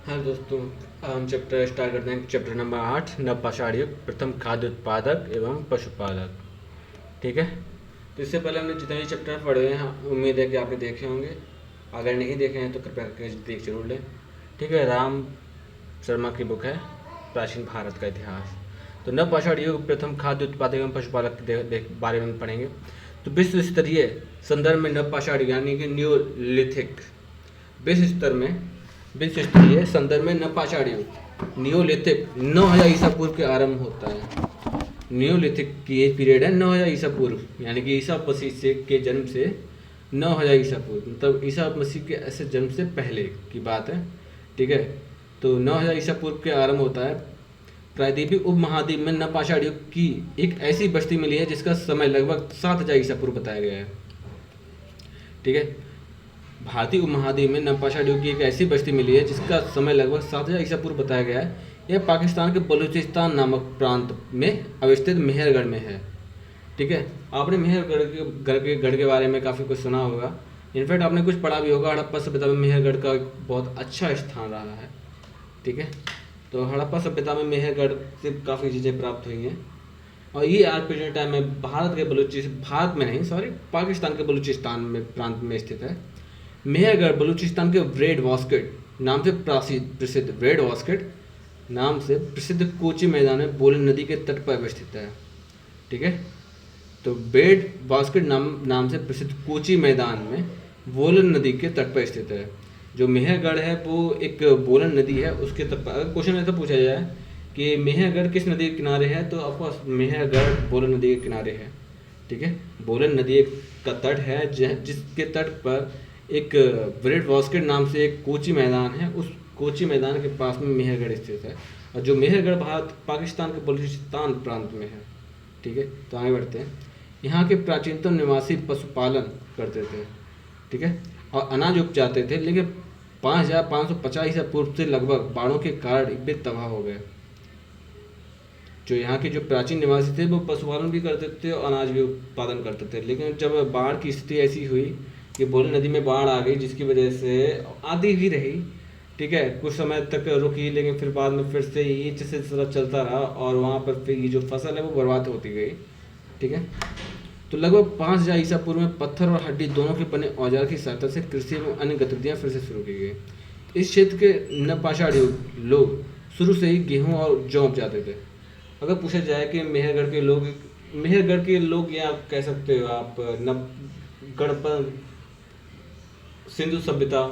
हाँ दोस्तों, हम चैप्टर स्टार्ट करते हैं। चैप्टर नंबर 8, नवपाषाण युग, प्रथम खाद्य उत्पादक एवं पशुपालक। ठीक है। तो इससे पहले हमने जितने भी चैप्टर पढ़े हैं, उम्मीद है कि आपने देखे होंगे। अगर नहीं देखे हैं तो कृपया करके देख जरूर लें। ठीक है। राम शर्मा की बुक है प्राचीन भारत का इतिहास। तो नवपाषाण युग, प्रथम खाद्य उत्पादक एवं पशुपालक के बारे में पढ़ेंगे। तो विश्व स्तरीय संदर्भ में नवपाषाण यानी कि न्यूलिथिक, विश्व स्तर में विश्व स्तरीय संदर्भ में नवपाषाण युग नियोलिथिक 9000 ईसा पूर्व के आरंभ होता है। नियोलिथिक की एज पीरियड है 9000 ईसा पूर्व, यानी कि ईसा मसीह से के जन्म से 9000 ईसा पूर्व, मतलब ईसा मसीह के ऐसे जन्म से पहले की बात है। ठीक है। तो 9000 ईसा पूर्व के आरंभ होता है। प्रायद्वीपीय उपमहाद्वीप में नवपाषाण युग की एक ऐसी बस्ती मिली है जिसका समय लगभग 7000 ईसा पूर्व बताया गया है। ठीक है। भारतीय उपमहाद्वीप में नवपाषाण युग की एक ऐसी बस्ती मिली है जिसका समय लगभग 7000 ईसा पूर्व बताया गया है। यह पाकिस्तान के बलूचिस्तान नामक प्रांत में अवस्थित मेहरगढ़ में है। ठीक है। आपने मेहरगढ़ के गढ़ के बारे में काफ़ी कुछ सुना होगा। इनफैक्ट आपने कुछ पढ़ा भी होगा। हड़प्पा सभ्यता में मेहरगढ़ का एक बहुत अच्छा स्थान रहा है। ठीक है। तो हड़प्पा सभ्यता में मेहरगढ़ से काफ़ी चीज़ें प्राप्त हुई हैं। और ये आज प्रेजेंट टाइम में भारत में नहीं, सॉरी, पाकिस्तान के बलूचिस्तान में प्रांत में स्थित है। मेहरगढ़ बलूचिस्तान के ब्रेड वास्केट नाम से प्रसिद्ध कोची मैदान में बोलन नदी के तट पर अवस्थित है। ठीक है। तो ब्रेड वास्केट नाम से प्रसिद्ध कोची मैदान में बोलन नदी के तट पर स्थित है। जो मेहरगढ़ है वो एक बोलन नदी है, उसके तट पर। अगर क्वेश्चन ऐसा पूछा जाए कि मेहरगढ़ किस नदी के किनारे है, तो ऑफकोर्स मेहरगढ़ बोलन नदी के किनारे है। ठीक है। बोलन नदी का तट है जिसके तट पर एक ब्रेड वास्केट नाम से एक कोची मैदान है। उस कोची मैदान के पास में मेहरगढ़ स्थित है। और जो मेहरगढ़ भारत पाकिस्तान के बलूचिस्तान प्रांत में है। ठीक है। तो आगे बढ़ते हैं। यहाँ के प्राचीनतम निवासी पशुपालन करते थे। ठीक है। और अनाज उपजाते थे, लेकिन 5550 ईसा पूर्व से लगभग बाढ़ों के कारण वे तबाह हो गए। जो यहाँ के जो प्राचीन निवासी थे वो पशुपालन भी करते थे और अनाज भी उत्पादन करते थे, लेकिन जब बाढ़ की स्थिति ऐसी हुई कि बोलन नदी में बाढ़ आ गई, जिसकी वजह से आती भी रही। ठीक है। कुछ समय तक रुकी, लेकिन फिर बाद में फिर से ये सिलसिला चलता रहा और वहाँ पर फिर ये जो फसल है वो बर्बाद होती गई। ठीक है। तो लगभग 5000 ईसा पूर्व में पत्थर और हड्डी दोनों के बने औजार की सहायता से कृषि एवं अन्य गतिविधियाँ फिर से शुरू की गई। इस क्षेत्र के नवपाषाण युग लोग शुरू से ही गेहूँ और जौ उपजाते थे। अगर पूछा जाए कि मेहरगढ़ के लोग, या कह सकते हो आप नवगढ़ सिंधु सभ्यता।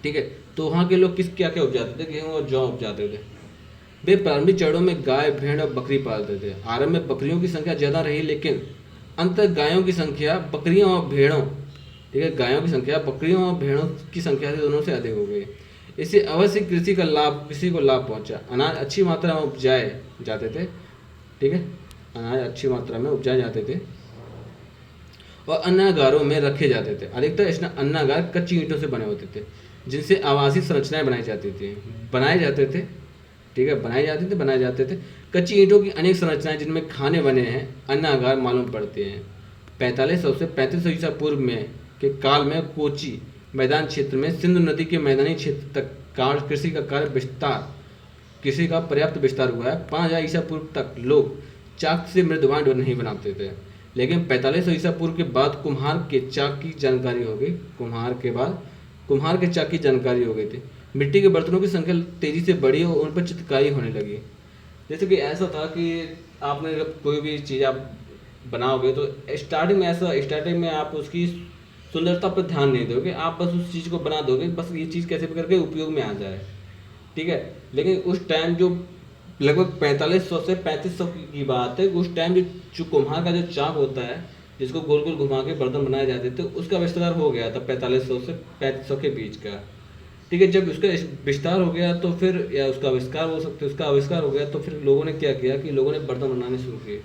ठीक है। तो वहाँ के लोग क्या क्या उपजाते थे? गेहूँ और जौ उपजाते थे। वे प्रारंभिक चरणों में गाय, भेड़ और बकरी पालते थे। आरंभ में बकरियों की संख्या ज़्यादा रही, लेकिन अंत गायों की संख्या बकरियों और भेड़ों, ठीक है, गायों की संख्या बकरियों और भेड़ों की संख्या से दोनों से अधिक हो गई। इससे अवश्य कृषि को लाभ पहुंचा। अनाज अच्छी मात्रा में उपजाए जाते थे। ठीक है। अनाज अच्छी मात्रा में उपजाए जाते थे और अन्नागारों में रखे जाते थे। अधिकतर अन्नागार कच्ची ईंटों से बने होते थे, जिनसे आवासीय संरचनाएं बनाए जाते थे। ठीक है। बनाए जाते थे। कच्ची ईंटों की अनेक संरचनाएं जिनमें खाने बने हैं अन्नागार मालूम पड़ते हैं। 4500 से 3500 ईसा पूर्व में के काल में कोची मैदान क्षेत्र में सिंधु नदी के मैदानी क्षेत्र तक कृषि का पर्याप्त विस्तार हुआ है। 5000 ईसा पूर्व तक लोग चाक से मृदवान नहीं बनाते थे, लेकिन 4500 ईसा पूर्व के बाद कुम्हार के चाक की जानकारी हो गई थी। मिट्टी के बर्तनों की संख्या तेजी से बढ़ी और उन पर चित्रकारी होने लगी। जैसे कि ऐसा था कि आपने जब कोई भी चीज़ आप बनाओगे तो स्टार्टिंग में आप उसकी सुंदरता पर ध्यान नहीं दोगे, आप बस उस चीज़ को बना दोगे, बस ये चीज़ कैसे भी करके उपयोग में आ जाए। ठीक है। लेकिन उस टाइम जो लगभग 4500 से 3500 की बात है, उस टाइम जो कुम्हार का जो चाक होता है जिसको गोल गोल घुमा के बर्तन बनाए जाते थे, उसका विस्तार हो गया था 4500 से 3500 के बीच का। ठीक है। जब उसका विस्तार हो गया तो फिर, या उसका आविष्कार हो गया तो फिर लोगों ने क्या किया कि लोगों ने बर्तन बनाने शुरू किए।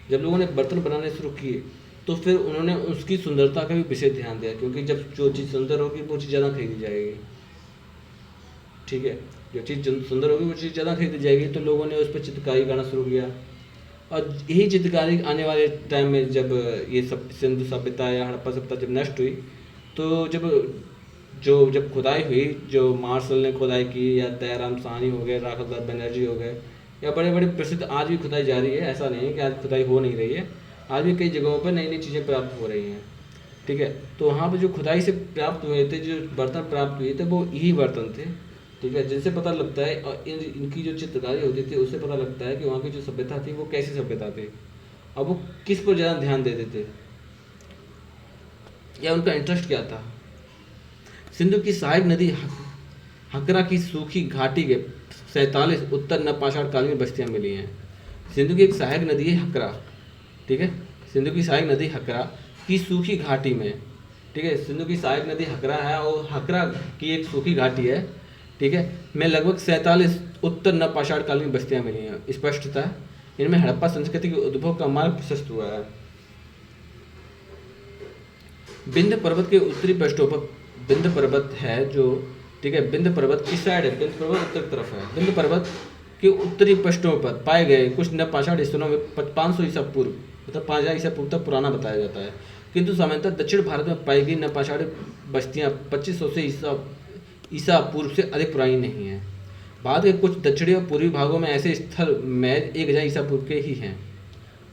जब लोगों ने बर्तन बनाने शुरू किए तो फिर उन्होंने उसकी सुंदरता का भी विशेष ध्यान दिया, क्योंकि जब जो चीज़ सुंदर होगी वो चीज़ ज़्यादा खरीदी जाएगी। ठीक है। जो चीज़ सुंदर होगी वो चीज़ ज़्यादा खरीदी जाएगी, तो लोगों ने उस पर चित्रकारी करना शुरू किया। और यही चित्रकारी आने वाले टाइम में जब ये सब सिंधु सभ्यता या हड़प्पा सभ्यता जब नष्ट हुई, तो जब जो जब खुदाई हुई, जो मार्शल ने खुदाई की या दयाराम साहनी हो गए, राघव दास बनर्जी हो गए, या बड़े बड़े प्रसिद्ध, आज भी खुदाई जारी है, ऐसा नहीं है कि आज खुदाई हो नहीं रही है, आज भी कई जगहों पर नई नई चीज़ें प्राप्त हो रही हैं। ठीक है, तो वहाँ पे जो खुदाई से प्राप्त हुए थे, जो बर्तन प्राप्त हुए थे, वो यही बर्तन थे। ठीक है, जिनसे पता लगता है, और इनकी जो चित्रकारी होती थी उससे पता लगता है कि वहाँ की जो सभ्यता थी वो कैसी सभ्यता थी, अब वो किस पर ज़्यादा ध्यान देते थे या उनका इंटरेस्ट क्या था। सिंधु की सहायक नदी हकरा की सूखी घाटी के 47 उत्तर नवपाषाण काल में बस्तियां मिली हैं। सिंधु की एक सहायक नदी है हकरा। ठीक है, सिंधु की सहायक नदी हकरा की सूखी घाटी में, ठीक है, सिंधु की सहायक नदी हकरा है और हकरा की एक सूखी घाटी है, ठीक है, में लगभग 47 उत्तर नवपाषाण काल में बस्तियां मिली हैं। स्पष्टता है, इनमें हड़प्पा संस्कृति के उद्भव का मार्ग प्रशस्त हुआ है। विंध्य पर्वत के उत्तरी पृष्ठों पर विंध्य पर्वत है जो, ठीक है, विंध्य पर्वत किस साइड है, विंध्य पर्वत उत्तर तरफ है। विंध्य पर्वत के उत्तरी पृष्ठों पर पाए गए कुछ नवपाषाण स्थलों में 500 ईसा पूर्व, मतलब 5000 ईसा पूर्व तक पुराना बताया जाता है, किंतु सामान्यतः दक्षिण भारत में पाई गई नवपाषाण बस्तियां 2500 से ईसा पूर्व से अधिक पुरानी नहीं है। भारत के कुछ दक्षिणी और पूर्वी भागों में ऐसे स्थल महज 1000 ईसा पूर्व के ही हैं।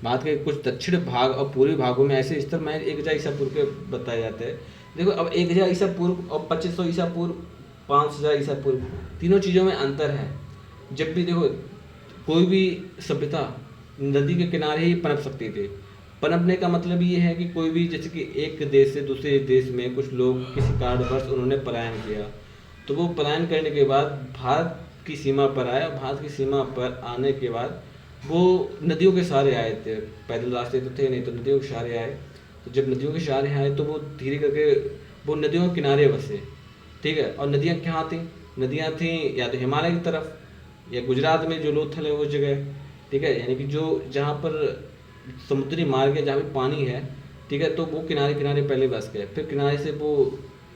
भारत के कुछ दक्षिण भाग और पूर्वी भागों में ऐसे स्थल महज 1000 ईसा पूर्व के बताए जाते हैं। देखो, अब 1000 ईसा पूर्व और 2500 ईसा पूर्व, 5000 ईसा पूर्व, तीनों चीज़ों में अंतर है। जब भी देखो, कोई भी सभ्यता नदी के किनारे ही पनप सकती थी। पनपने का मतलब ये है कि कोई भी, जैसे कि एक देश से दूसरे देश में कुछ लोग किसी कारणवश उन्होंने पलायन किया, तो वो पलायन करने के बाद भारत की सीमा पर आए, और भारत की सीमा पर आने के बाद वो नदियों के सहारे आए थे। पैदल रास्ते तो थे नहीं, तो नदियों के सहारे आए। तो जब नदियों के सहारे आए तो वो धीरे करके वो नदियों के किनारे बसे। ठीक है, और नदियाँ कहाँ थीं? नदियाँ थीं या तो हिमालय की तरफ या गुजरात में जो लोथल है उस जगह। ठीक है, यानी कि जो जहाँ पर समुद्री मार्ग है, जहाँ भी पानी है, ठीक है, तो वो किनारे किनारे पहले बस गए, फिर किनारे से वो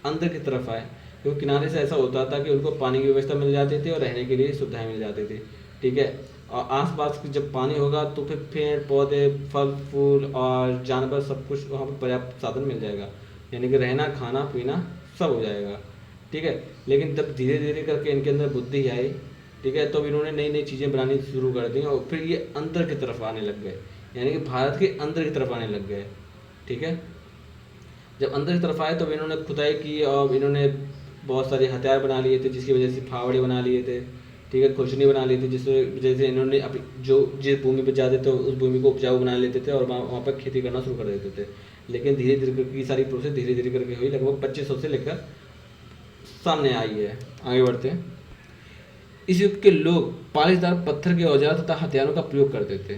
अंदर की तरफ आए, क्योंकि किनारे से ऐसा होता था कि उनको पानी की व्यवस्था मिल जाती थी और रहने के लिए सुविधाएं मिल जाती थी। ठीक है, और आसपास जब पानी होगा तो फिर पेड़ पौधे, फल फूल और जानवर, सब कुछ वहाँ पर पर्याप्त साधन मिल जाएगा, यानी कि रहना खाना पीना सब हो जाएगा। ठीक है, लेकिन जब धीरे धीरे करके इनके अंदर बुद्धि आई, ठीक है, तो इन्होंने नई नई चीज़ें बनानी शुरू कर दी और फिर ये अंदर की तरफ आने लग गए, यानी कि भारत के अंदर की तरफ आने लग गए। ठीक है, जब अंदर की तरफ आए तो इन्होंने खुदाई की और इन्होंने बहुत सारे हथियार बना लिए थे, जिसकी वजह से फावड़े बना लिए थे। ठीक है, खुशनी बना ली थी, जिसकी वजह से इन्होंने अपनी जो जिस भूमि पर जाते थे उस भूमि को उपजाऊ बना लेते थे और वहाँ पर खेती करना शुरू कर देते थे। लेकिन धीरे धीरे करके सारी प्रोसेस धीरे धीरे करके हुई, लगभग 2500 से लेकर सामने आई है। आगे बढ़ते हैं। इस युग के लोग पालिशदार पत्थर के औजार तथा हथियारों का प्रयोग करते थे।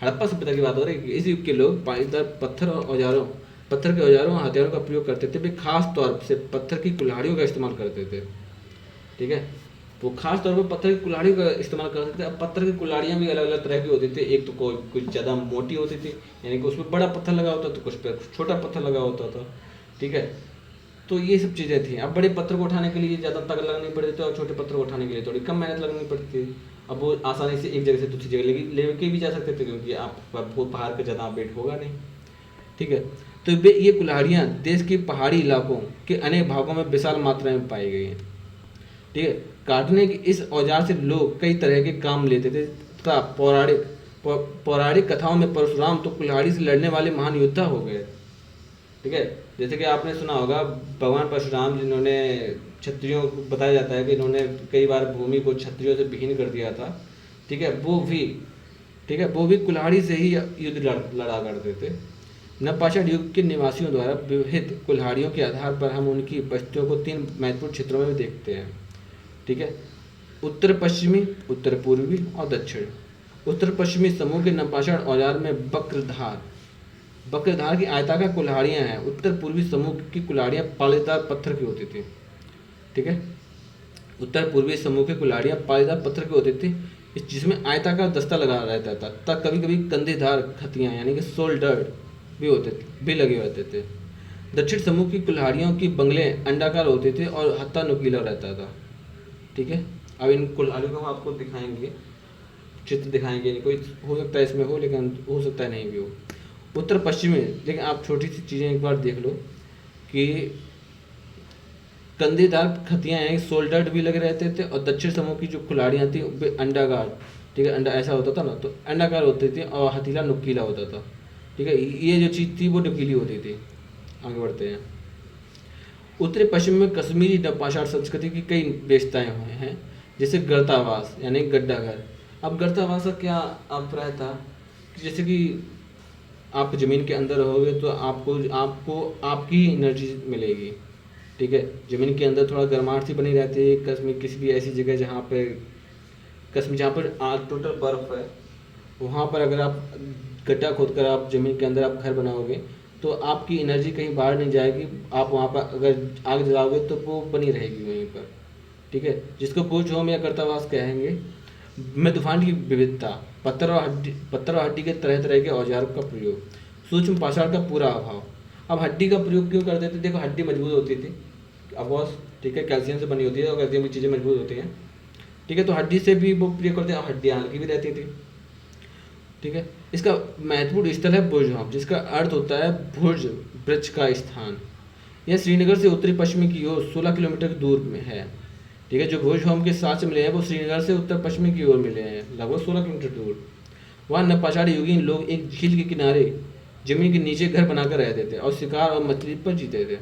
हड़प्पा सभ्यता की बात हो रही है कि इस युग के लोग पालिशदार पत्थर के औजारों और हथियारों का प्रयोग करते थे। वे खास तौर से पत्थर की कुल्हाड़ियों का इस्तेमाल करते थे। ठीक है, वो खास तौर पर पत्थर की कुल्हाड़ियों का इस्तेमाल करते थे। अब पत्थर की कुल्हाड़ियाँ भी अलग अलग तरह की होती थी। एक तो कोई कुछ ज़्यादा मोटी होती थी, यानी कि उसमें बड़ा पत्थर लगा होता, तो कुछ पर छोटा पत्थर लगा होता था। ठीक है, तो ये सब चीज़ें थी। अब बड़े पत्थर को उठाने के लिए ज़्यादा ताकत लगानी पड़ती थी और छोटे पत्थर को उठाने के लिए थोड़ी कम मेहनत लगनी पड़ती थी। अब वो आसानी से एक जगह से दूसरी जगह लेके भी जा सकते थे, क्योंकि आप पहाड़ का ज़्यादा वेट होगा नहीं। ठीक है, तो ये कुल्हाड़ियाँ देश के पहाड़ी इलाकों के अनेक भागों में विशाल मात्रा में पाई गई हैं। ठीक है, काटने के इस औजार से लोग कई तरह के काम लेते थे तथा पौराणिक कथाओं में परशुराम तो कुल्हाड़ी से लड़ने वाले महान योद्धा हो गए। ठीक है, जैसे कि आपने सुना होगा भगवान परशुराम, जिन्होंने क्षत्रियों को बताया जाता है कि इन्होंने कई बार भूमि को क्षत्रियों से विहीन कर दिया था। ठीक है, वो भी कुल्हाड़ी से ही युद्ध लड़ा करते थे। नवपाषाण युग के निवासियों द्वारा विविध कुल्हाड़ियों के आधार पर हम उनकी बस्तियों को 3 महत्वपूर्ण क्षेत्रों में देखते हैं। ठीक है, उत्तर पश्चिमी, उत्तर पूर्वी और दक्षिण। उत्तर पश्चिमी समूह के नवपाषाण औजार में वक्रधार की आयताकार कुल्हाड़ियाँ हैं। उत्तर पूर्वी समूह की कुल्हाड़ियाँ पालीदार पत्थर की होती थी। ठीक है, उत्तर पूर्वी समूह की कुल्हाड़ियाँ पालीदार पत्थर की होती थी, जिसमें आयताकार दस्ता लगा रहता था तथा कभी कभी कंधेदार खतियाँ यानी कि शोल्डर भी लगे होते थे। दक्षिण समूह की कुल्हाड़ियों की बंगले अंडाकार होते थे और हत्था नुकीला रहता था। ठीक है, अब इन कुल्हाड़ियों को हम आपको दिखाएंगे, चित्र दिखाएंगे। कोई हो सकता है इसमें हो, लेकिन हो सकता है नहीं भी हो। उत्तर पश्चिमी, लेकिन आप छोटी सी चीज़ें एक बार देख लो कि कंदेदार खतियाँ हैं, सोल्डर्ड भी लगे रहते थे, और दक्षिण समूह की जो कुल्हाड़ियाँ थी वे अंडाकार, ठीक है, अंडा ऐसा होता था ना, तो अंडाकार होती थी, और हथीला नुकीला होता था, ठीक है, ये जो चीज़ थी वो नुकीली होती थी। आगे बढ़ते हैं। उत्तरी पश्चिम में कश्मीरी नवाचार संस्कृति की कई विशेषताएं हुए हैं, जैसे गर्तावास यानी गड्ढा घर। अब गर्तावास का क्या अभिप्राय था कि जैसे कि आप ज़मीन के अंदर रहोगे तो आपको आपको आपकी एनर्जी मिलेगी, ठीक है। ज़मीन के अंदर थोड़ा गर्माहट सी बनी रहती है। कश्मीर किसी भी ऐसी जगह जहाँ पे कश्मीर जहाँ पर आज टोटल बर्फ़ है, वहाँ पर अगर आप गड्ढा खोद कर आप ज़मीन के अंदर आप घर बनाओगे तो आपकी एनर्जी कहीं बाहर नहीं जाएगी। आप वहाँ पर अगर आग जलाओगे तो वो बनी रहेगी वहीं पर, ठीक है, जिसको बोझ होम या कर्तावास कहेंगे। मृदुफान की विविधता, पत्थर और हड्डी के तरह तरह के औजारों का प्रयोग, सूक्ष्म पाषाण का पूरा अभाव। अब हड्डी का प्रयोग क्यों करते थे? देखो हड्डी मजबूत होती थी, ऑफकोर्स, ठीक है, कैल्शियम से बनी होती है और कैल्शियम की चीज़ें मजबूत होती हैं, ठीक है, तो हड्डी से भी वो प्रयोग करते हैं, और हड्डियाँ हल्की भी रहती थी, ठीक है। इसका महत्वपूर्ण स्थल है बुर्जहोम, जिसका अर्थ होता है भुर्ज, वृक्ष का स्थान। यह श्रीनगर से उत्तरी पश्चिमी की ओर 16 किलोमीटर दूर में है, ठीक है। जो भुर्जहोम के साथ मिले हैं वो श्रीनगर से उत्तर पश्चिमी की ओर मिले हैं, लगभग 16 किलोमीटर दूर। वहाँ नवाचार युगीन लोग एक झील के किनारे जमीन के नीचे घर बनाकर रहते थे और शिकार और मछली पर जीते थे।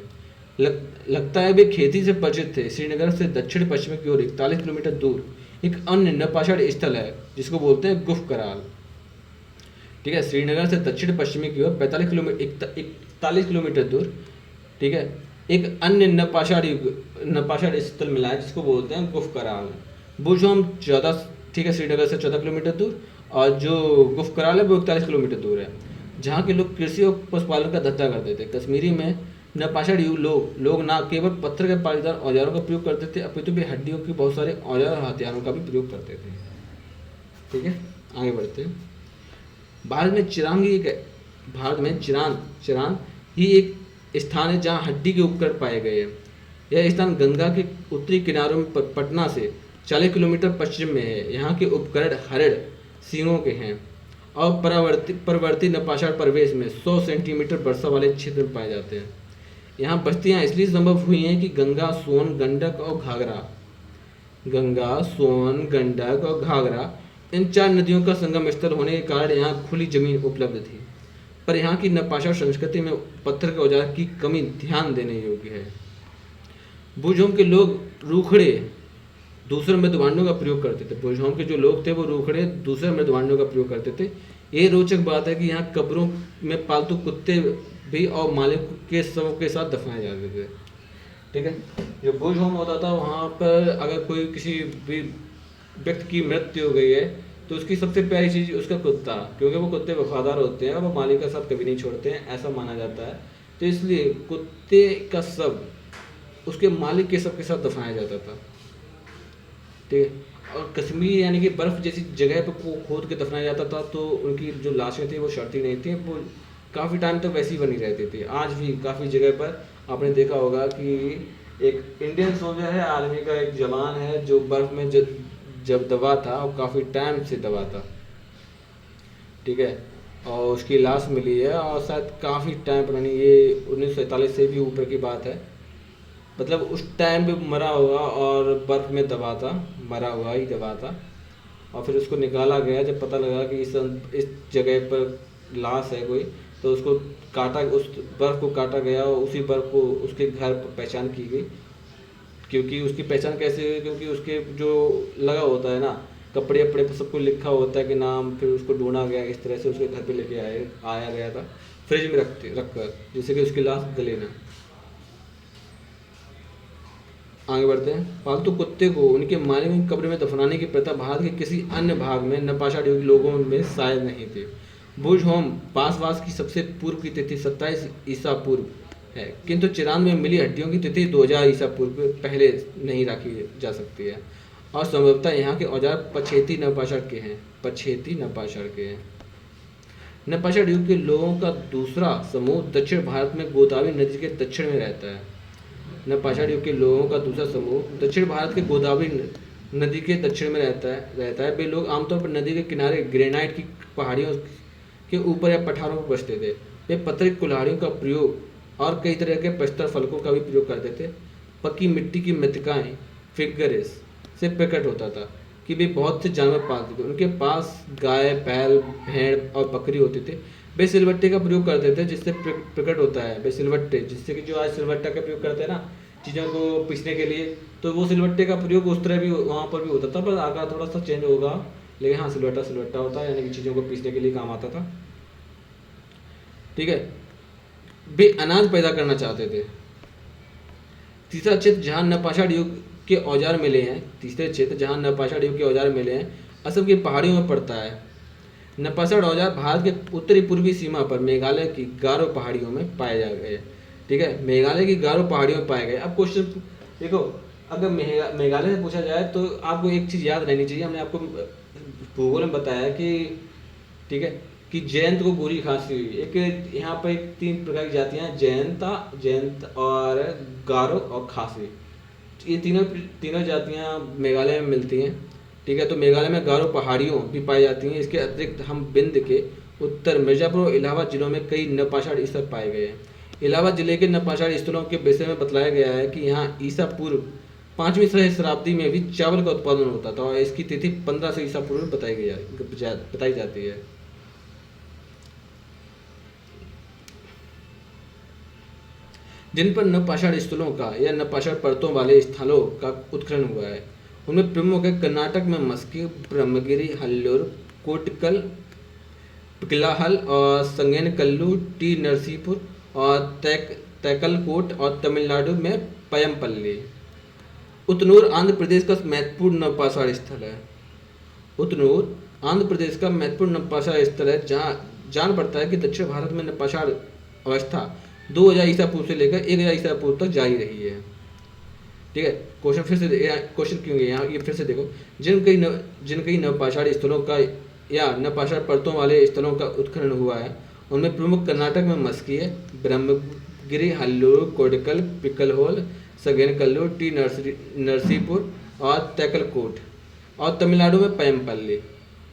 लगता है वे खेती से परिचित थे। श्रीनगर से दक्षिण पश्चिम की ओर 41 किलोमीटर दूर एक अन्य नवाचार स्थल है जिसको बोलते हैं गुफ कराल, ठीक है। श्रीनगर से दक्षिण पश्चिमी की ओर 41 किलोमीटर दूर, ठीक है, एक अन्य नवाचार स्थल मिला है जिसको बोलते हैं गुफ कराल। बुर्जहोम 14, ठीक है, श्रीनगर से 14 किलोमीटर दूर, और जो गुफ कराल है वो 41 किलोमीटर दूर है, जहाँ के लोग कृषि और पशुपालन का धंधा करते थे। कश्मीरी में नवाचार युग लोग न केवल पत्थर के पालीदार औजारों का प्रयोग करते थे, अपितु वे हड्डियों के बहुत सारे औजार और हथियारों का भी प्रयोग करते थे, ठीक है। आगे बढ़ते हैं। भारत में चिरान ही एक स्थान है जहाँ हड्डी के उपकरण पाए गए हैं। यह स्थान गंगा के उत्तरी किनारों में पटना से 40 किलोमीटर पश्चिम में है। यहाँ के उपकरण हरिण सींगों के हैं और परवर्ती नवाचार प्रवेश में 100 सेंटीमीटर वर्षा वाले क्षेत्र में पाए जाते हैं। यहाँ बस्तियाँ इसलिए संभव हुई हैं कि गंगा, सोन, गंडक और घाघरा इन 4 नदियों का संगम स्थल होने के कारण यहाँ खुली जमीन उपलब्ध थी। पर यहाँ की नवाचार संस्कृति में पत्थर के औजार की कमी ध्यान देने योग्य है। बुर्जहोम के लोग रूखड़े दूसरे मृदुवांडों का प्रयोग करते थे। बुर्जहोम के जो लोग थे वो रूखड़े दूसरे मृदुवांडों का प्रयोग करते थे। ये रोचक बात है कि यहाँ कब्रों में पालतू कुत्ते भी और मालिक के शव के साथ दफनाए जाते थे, ठीक है। जो बुर्जहोम होता था वहाँ पर अगर कोई किसी भी व्यक्ति की मृत्यु हो गई है तो उसकी सबसे प्यारी चीज़ उसका कुत्ता, क्योंकि वो कुत्ते वफादार होते हैं और वो मालिक का साथ कभी नहीं छोड़ते हैं, ऐसा माना जाता है। तो इसलिए कुत्ते का शव उसके मालिक के शव के साथ दफनाया जाता था, ठीक है। और कश्मीर यानी कि बर्फ़ जैसी जगह पर खोद के दफनाया जाता था, तो उनकी जो लाशें थी वो सड़ती नहीं थी, वो काफ़ी टाइम तक वैसी बनी रहती थी। आज भी काफ़ी जगह पर आपने देखा होगा कि एक इंडियन सोल्जर है, आर्मी का एक जवान है जो बर्फ़ में जब दबा था और काफ़ी टाइम से दबा था, ठीक है, और उसकी लाश मिली है और शायद काफ़ी टाइम पुरानी, ये 1947 से भी ऊपर की बात है, मतलब उस टाइम पे मरा होगा और बर्फ़ में दबा था, मरा हुआ ही दबा था, और फिर उसको निकाला गया। जब पता लगा कि इस जगह पर लाश है कोई, तो उसको काटा, उस बर्फ़ को काटा गया और उसी बर्फ़ को उसके घर पर पहचान की गई। क्योंकि उसकी पहचान कैसे हुई? क्योंकि उसके जो लगा होता है ना कपड़े वपड़े पर सबको लिखा होता है कि नाम, फिर उसको ढूंढा गया, इस तरह से उसके घर पे लेके आया गया था, फ्रिज में रख कर, जिससे कि उसकी लाश गले ना। आगे बढ़ते हैं। पालतू कुत्ते को उनके मालिक की कब्र में दफनाने की प्रथा भारत के किसी अन्य भाग में नवाचार युग लोगों में शायद नहीं थी। बुर्जहोम बांसवास की सबसे पूर्व की तिथि 27 ईसा पूर्व है, किंतु चिरान में मिली हड्डियों की तिथि 2000 ईसा पूर्व पहले नहीं रखी जा सकती है, और संभवतः यहाँ के औजार पछेती नवाचार के हैं। नवाचार युग के लोगों का दूसरा समूह दक्षिण भारत में गोदावरी नदी के दक्षिण में रहता है। नवाचार युग के लोगों का दूसरा समूह दक्षिण भारत के गोदावरी नदी के दक्षिण में रहता है। वे लोग आमतौर पर नदी के किनारे ग्रेनाइट की पहाड़ियों के ऊपर या पठारों पर बसते थे। वे पत्थर की कुल्हाड़ियों का प्रयोग और कई तरह के प्रस्तर फलकों का भी प्रयोग करते थे। पक्की मिट्टी की मृत्तिकाएं फिगरेस से प्रकट होता था कि वे बहुत से जानवर पालते थे। उनके पास गाय, बैल, भेड़ और बकरी होती थे। वे सिलवट्टे का प्रयोग करते थे, जिससे प्रकट होता है वे सिलवट्टे, जिससे कि जो आज सिलवट्टा का प्रयोग करते हैं ना चीज़ों को पीसने के लिए, तो वो सिलवट्टे का प्रयोग उस तरह भी वहाँ पर भी होता था, बस आकार थोड़ा सा चेंज होगा, लेकिन हाँ सिलवट्टा सिलवट्टा होता है, यानी कि चीज़ों को पीसने के लिए काम आता था। ठीक है, वे अनाज पैदा करना चाहते थे। तीसरा क्षेत्र जहाँ नवपाषाण युग के औजार मिले हैं, तीसरे क्षेत्र जहाँ नवपाषाण युग के औजार मिले हैं, असम की पहाड़ियों में पड़ता है। नवपाषाण औजार भारत के उत्तरी पूर्वी सीमा पर मेघालय की गारो पहाड़ियों में पाए जा गए। ठीक है, मेघालय की गारो पहाड़ियों में पाए गए। अब क्वेश्चन देखो, अगर मेघालय से पूछा जाए तो आपको एक चीज़ याद रहनी चाहिए, हमने आपको भूगोल में बताया कि ठीक है कि जयंत को गोरी खांसी हुई। एक यहाँ पर एक 3 प्रकार की जातियाँ हैं, जयंत और गारो और खासी। ये तीनों जातियाँ मेघालय में मिलती हैं। ठीक है, तो मेघालय में गारो पहाड़ियों भी पाई जाती हैं। इसके अतिरिक्त हम बिंद के उत्तर मिर्जापुर और इलाहाबाद जिलों में कई नवपाषाण स्थल पाए गए हैं। इलाहाबाद जिले के नवपाषाण स्थलों के विषय में बतलाया गया है कि यहाँ ईसा पूर्व 5वीं सहस्राब्दी में भी चावल का उत्पादन होता था और इसकी तिथि 1500 ईसा पूर्व में बताई जाती है। जिन पर नवपाषाण स्थलों का या नवपाषाण परतों वाले स्थलों का उत्खनन हुआ है, उनमें प्रमुख है कर्नाटक में मस्की, ब्रह्मगिरी, हल्लूर, कोटकल, पिकलाहल और संगेनकल्लू, टी नरसीपुर और तैकलकोट, और तमिलनाडु में पयमपल्ली। उतनूर आंध्र प्रदेश का महत्वपूर्ण नवपाषाण स्थल है। उतनूर आंध्र प्रदेश का महत्वपूर्ण नवपाषाण स्थल है, जहाँ जान पड़ता है कि दक्षिण भारत में नवपाषाण अवस्था 2000 ईसा पूर्व से लेकर 1000 ईसा पूर्व तक जारी रही है। ठीक है, क्वेश्चन क्यों है यहाँ, ये फिर से देखो, जिन कई नवपाषाण स्थलों का या नवपाषाण परतों वाले स्थलों का उत्खनन हुआ है, उनमें प्रमुख कर्नाटक में मस्की है, ब्रह्मगिरी, हल्लूर, कोडकल, पिकलहोल, सगेनकल्लू, टी नरसीपुर और तैकलकोट, और तमिलनाडु में पयमपल्ली।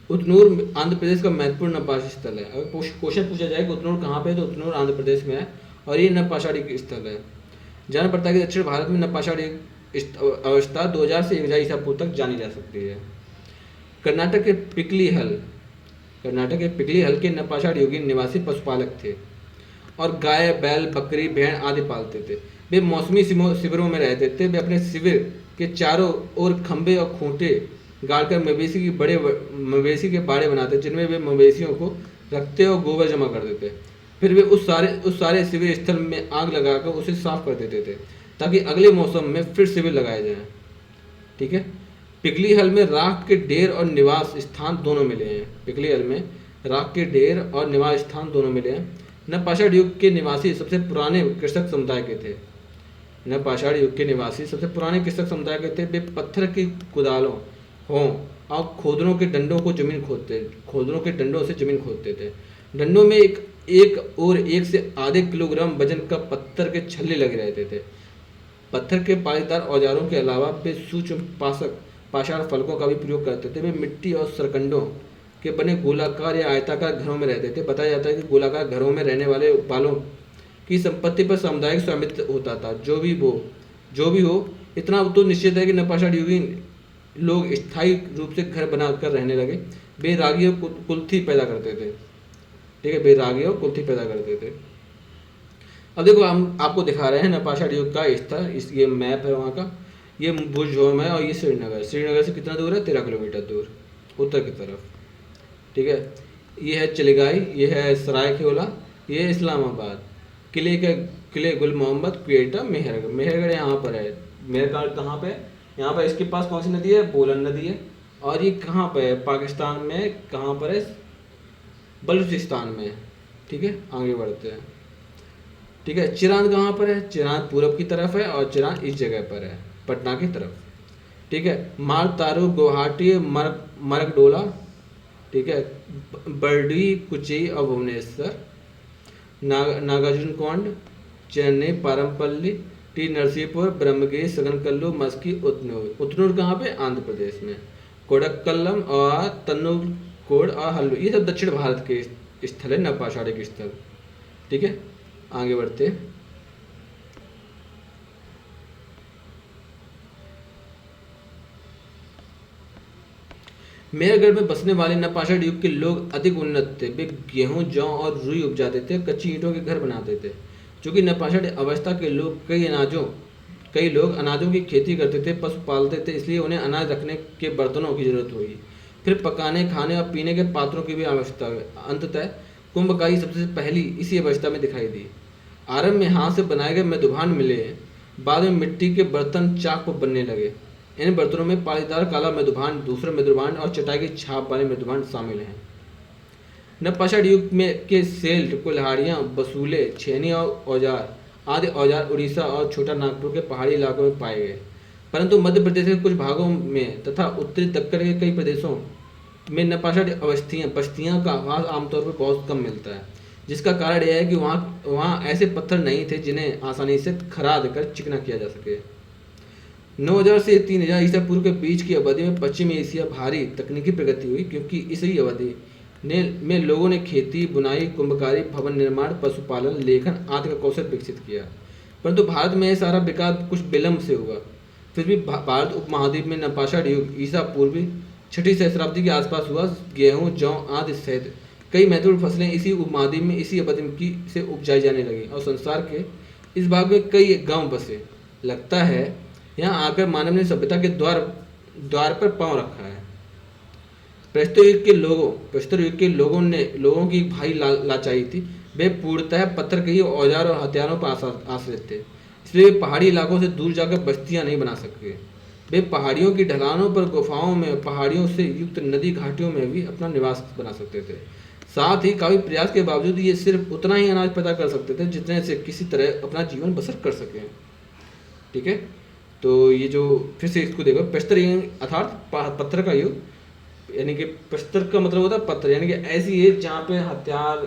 उतनूर आंध्र प्रदेश का महत्वपूर्ण नवपाषाण स्थल है। अगर क्वेश्चन पूछा जाए कि उतनूर कहाँ पे है, तो उतनूर आंध्र प्रदेश में है और ये नवपाषाण स्थल है। जाना पड़ता है कि दक्षिण भारत में नवपाषाण अवस्था 2000 से 1000 ईसा पूर्व तक जानी जा सकती है। कर्नाटक के पिकली हल के नवपाषाण युगीन निवासी पशुपालक थे और गाय, बैल, बकरी, भेड़ आदि पालते थे। वे मौसमी शिविरों में रहते थे। वे अपने शिविर के चारों ओर खंभे और खूंटे गाड़कर मवेशी के बाड़े बनाते, जिनमें वे मवेशियों को रखते और गोबर जमा कर देते। फिर वे उस सारे शिविर स्थल में आग लगाकर उसे साफ कर देते थे, ताकि अगले मौसम में फिर शिविर लगाए जाएं। ठीक है, पिकली हल में राख के ढेर और निवास स्थान दोनों मिले हैं। पिकली हल में राख के ढेर और निवास स्थान दोनों मिले हैं। नवपाषाण युग के निवासी सबसे पुराने कृषक समुदाय के थे। नवपाषाण युग के निवासी सबसे पुराने कृषक समुदाय के थे। वे पत्थर की कुदालों हों और खोदनों के डंडों के डंडों से जमीन खोदते थे। डंडों में एक और 1 से आधे किलोग्राम वजन का पत्थर के छल्ले लगे रहते थे। पत्थर के पालीदार औजारों के अलावा वे सूक्ष्म पाषाण फलकों का भी प्रयोग करते थे। वे मिट्टी और सरकंडों के बने गोलाकार या आयताकार घरों में रहते थे। बताया जाता है कि गोलाकार घरों में रहने वाले बालों की संपत्ति पर सामुदायिक स्वामित्व होता था। जो भी हो, इतना तो निश्चित है कि नवपाषाण युगीन लोग स्थायी रूप से घर बनाकर रहने लगे। वे रागी और कुल्थी पैदा करते थे। ठीक है, वे रागी और कुल्थी पैदा करते थे। अब देखो, हम आपको दिखा रहे हैं नवपाषाण युग का स्थल। ये मैप है वहाँ का। ये बुर्जहोम है और ये श्रीनगर से कितना दूर है, 13 किलोमीटर दूर उत्तर की तरफ। ठीक है, ये है चिलिगाई, ये है सरायखेला, ये है इस्लामाबाद, किले गुल मोहम्मद, क्वेटा, मेहरगढ़ यहाँ पर है। मेहरगढ़ कहाँ पे, यहाँ पर इसके पास कौन सी नदी है, बोलन नदी है। और ये कहाँ पर है, पाकिस्तान में कहाँ पर है, बलूचिस्तान में। ठीक है, आगे बढ़ते हैं। ठीक है, चिरांद कहाँ पर है, चिरांद पूरब की तरफ है और चिरांद इस जगह पर है, पटना की तरफ। ठीक है, माल तारू, गुवाहाटी, मरकडोला, ठीक है, बर्डी, कुची और भुवनेश्वर, नागार्जुनकोंड, चेन्नई, पारमपल्ली, टी नरसीपुर, ब्रह्मगिरी, सगनकल्लू, मस्की, उतनूर कहाँ पे, आंध्र प्रदेश में, कोडक्कलम और तन्नुकोड और हल्लू, ये सब दक्षिण भारत के स्थल है, नवपाषाणिक स्थल। ठीक है, आगे बढ़ते हैं। मेरगढ़ में बसने वाले नपाषाढ़ युग के लोग अधिक उन्नत थे। वे गेहूं, जौ और रुई उपजाते थे, कच्ची ईंटों के घर बनाते थे। चूंकि नपाषाढ़ अवस्था के लोग कई लोग अनाजों की खेती करते थे, पशु पालते थे, इसलिए उन्हें अनाज रखने के बर्तनों की जरूरत हुई। फिर पकाने, खाने और पीने के पात्रों की भी आवश्यकता हुई। अंततः कुंभकारी सबसे पहली इसी अवस्था में दिखाई दी। आरंभ में हाथ से बनाए गए मृदुभांड मिले, बाद में मिट्टी के बर्तन चाक पर बनने लगे। इन बर्तनों में पालीदार काला मृदुभांड, दूसरा मृदुभांड और चटाई की छाप वाले मृदुभांड शामिल हैं। नवपाषाण युग में के सेल्ट, कुल्हाड़ियाँ, बसूले, छेनी और औजार आदि औजार उड़ीसा और छोटा नागपुर के पहाड़ी इलाकों में पाए गए, परंतु मध्य प्रदेश के कुछ भागों में तथा उत्तरी दक्कन के कई प्रदेशों में नवपाषाण बस्तियाँ का आवास आमतौर पर बहुत कम मिलता है, जिसका कारण यह है कि वहाँ ऐसे पत्थर नहीं थे जिन्हें आसानी से खराद कर चिकना किया जा सके। 9000 से 3000 ईसा पूर्व के बीच की अवधि में पश्चिमी एशिया भारी तकनीकी प्रगति हुई, क्योंकि इसी अवधि में लोगों ने खेती, बुनाई, कुंभकारी, भवन निर्माण, पशुपालन, लेखन आदि का कौशल विकसित किया। परंतु भारत में यह सारा विकास कुछ विलंब से हुआ। फिर भी भारत उपमहाद्वीप में नवपाषाण युग ईसा पूर्व 6वीं सहस्राब्दी के आसपास हुआ। गेहूं, जौ आदि सहित कई महत्वपूर्ण फसलें इसी उपमहाद्वीप में इसी अवधि से उपजाई जाने लगी और संसार के इस भाग में कई गांव बसे। लगता है यहाँ आकर मानव ने सभ्यता के द्वार पर पांव रखा है। प्रस्तुत युग के लोगों की भारी लाचारी थी। वे पूर्णतः पत्थर के ही औजार और हथियारों पर आश्रित थे, इसलिए वे पहाड़ी इलाकों से दूर जाकर बस्तियां नहीं बना सके। वे पहाड़ियों की ढलानों पर, गुफाओं में, पहाड़ियों से युक्त नदी घाटियों में भी अपना निवास बना सकते थे। साथ ही काफी प्रयास के बावजूद ये सिर्फ उतना ही अनाज पैदा कर सकते थे जितने से किसी तरह अपना जीवन बसर कर सके। ठीक है, तो ये जो फिर से इसको देखो, प्रस्तर अर्थात पत्थर का युग, यानी कि प्रस्तर का मतलब होता है पत्थर, यानी कि ऐसी एज जहाँ पे हथियार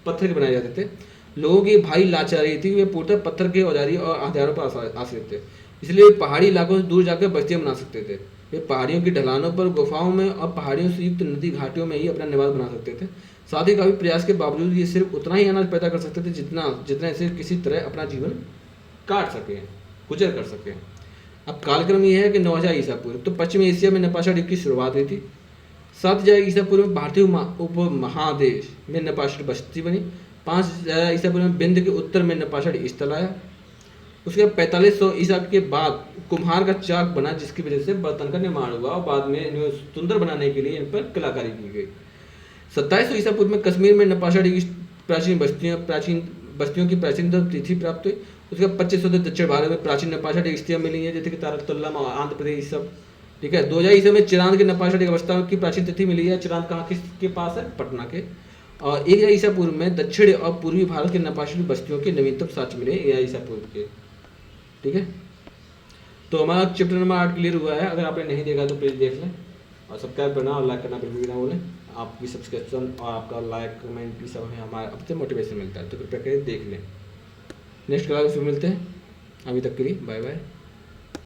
पत्थर के बनाए जाते थे। लोगों की भारी लाचारी थी, वे पूर्णतः पत्थर के औजारी और हथियारों पर आश्रित थे, इसलिए वे पहाड़ी इलाकों से दूर जाकर बस्तियां बना सकते थे। वे पहाड़ियों की ढलानों पर, गुफाओं में और पहाड़ियों से युक्त नदी घाटियों में ही अपना निवास बना सकते थे। साथ ही काफी प्रयास के बावजूद ये सिर्फ उतना ही अनाज पैदा कर सकते थे जितना से किसी तरह अपना जीवन काट सके, गुजर कर सके। अब कालक्रम यह है कि 9000 ईसा पूर्व तो पश्चिमी एशिया में नवपाषाण युग की शुरुआत हुई थी। 7000 ईसा पूर्व में भारतीय उपमहादेश में नवपाषाण बस्ती बनी। 5000 ईसा पूर्व में बिंद के उत्तर में नवपाषाण स्थल आया। उसके बाद 4500 ईसा के बाद कुम्हार का चाक बना, जिसकी वजह से बर्तन का निर्माण हुआ और बाद में इन्हें सुंदर बनाने के लिए इन पर कलाकारी की गई। 2700 ईसा पूर्व में कश्मीर में नवपाषाण की प्राचीन बस्तियों की प्राचीनतम तिथि प्राप्त हुई। उसके बाद 2500 दक्षिण भारत में प्राचीन नवपाषाण बस्तियां मिली हैं, जैसे कि तारतुल्लम, आंध्र प्रदेश, सब। ठीक है, 2000 ईसा में चिरांद के नवपाषाण अवस्था की प्राचीन तिथि मिली है। चिरांद कहाँ किसके पास है? पटना के। और 1000 ईसा पूर्व में दक्षिण और पूर्वी भारत के नवपाषाण बस्तियों के नवीनतम साक्ष्य मिले 1000 ईसा पूर्व के। ठीक है, तो हमारा चैप्टर नंबर 8 क्लियर हुआ है। अगर आपने नहीं देखा तो प्लीज़ देख लें और सब्सक्राइब करना और लाइक करना बिल्कुल भी ना भूलें। आपकी सब्सक्रिप्शन और आपका लाइक, कमेंट भी सब हमें हमारे अब से मोटिवेशन मिलता है, तो कृपया करके देख लें। नेक्स्ट क्लास में फिर मिलते हैं। अभी तक के लिए बाय बाय।